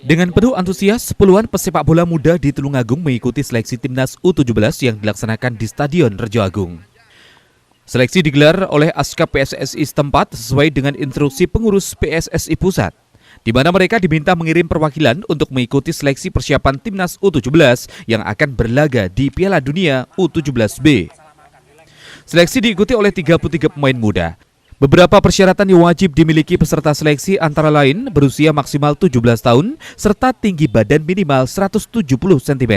Dengan penuh antusias, puluhan pesepak bola muda di Tulungagung mengikuti seleksi timnas U17 yang dilaksanakan di Stadion Rejo Agung. Seleksi digelar oleh Askap PSSI setempat sesuai dengan instruksi pengurus PSSI Pusat, di mana mereka diminta mengirim perwakilan untuk mengikuti seleksi persiapan timnas U17 yang akan berlaga di Piala Dunia U17B. Seleksi diikuti oleh 33 pemain muda. Beberapa persyaratan yang wajib dimiliki peserta seleksi antara lain berusia maksimal 17 tahun serta tinggi badan minimal 170 cm.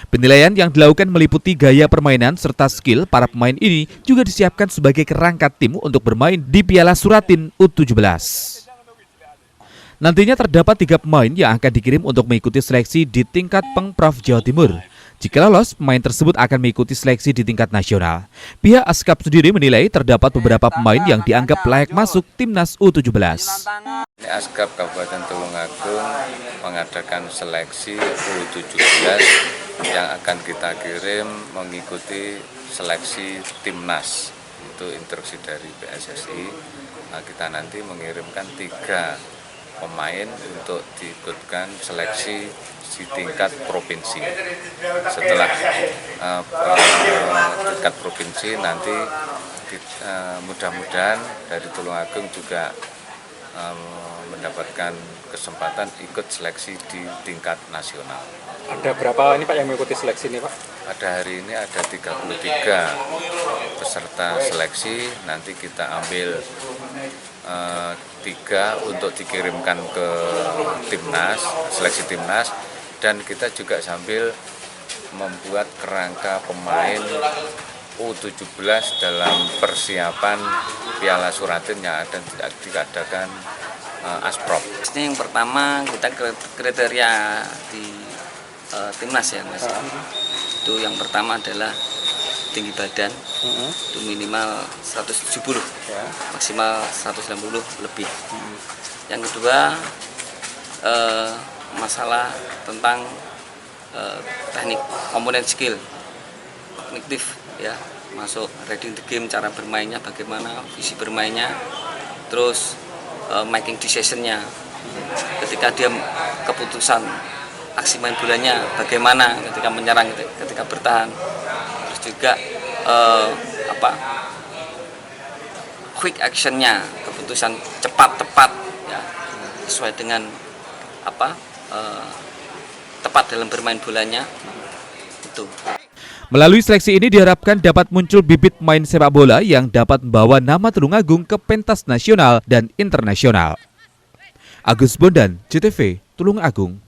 Penilaian yang dilakukan meliputi gaya permainan serta skill para pemain ini juga disiapkan sebagai kerangka tim untuk bermain di Piala Suratin U17. Nantinya terdapat 3 pemain yang akan dikirim untuk mengikuti seleksi di tingkat Pengprov Jawa Timur. Jika lolos, pemain tersebut akan mengikuti seleksi di tingkat nasional. Pihak Askap sendiri menilai terdapat beberapa pemain yang dianggap layak masuk timnas U17. Askap Kabupaten Tulungagung mengadakan seleksi U17 yang akan kita kirim mengikuti seleksi timnas. Itu instruksi dari PSSI. Nah, kita nanti mengirimkan 3 pemain untuk diikutkan seleksi di tingkat provinsi. Setelah tingkat provinsi nanti mudah-mudahan dari Tulungagung juga mendapatkan kesempatan ikut seleksi di tingkat nasional. Ada berapa ini Pak yang mengikuti seleksi ini Pak? Pada hari ini ada 33 peserta seleksi, nanti kita ambil 3 untuk dikirimkan ke timnas, seleksi timnas, dan kita juga sambil membuat kerangka pemain U17 dalam persiapan Piala Suratin yang akan diadakan Asprov. Yang pertama kita kriteria di timnas ya Mas. Itu yang pertama adalah tinggi badan, itu minimal 170, maksimal 160 lebih. Yang kedua masalah tentang teknik komponen skill kognitif ya, masuk reading the game, cara bermainnya bagaimana, visi bermainnya, terus making decision-nya, ketika dia keputusan aksi main bolanya bagaimana, ketika menyerang, ketika bertahan, terus juga quick action-nya, keputusan cepat tepat ya, sesuai dengan tepat dalam bermain bolanya itu. Melalui seleksi ini diharapkan dapat muncul bibit pemain sepak bola yang dapat membawa nama Tulungagung ke pentas nasional dan internasional. Agus Bondan, CTV, Tulungagung.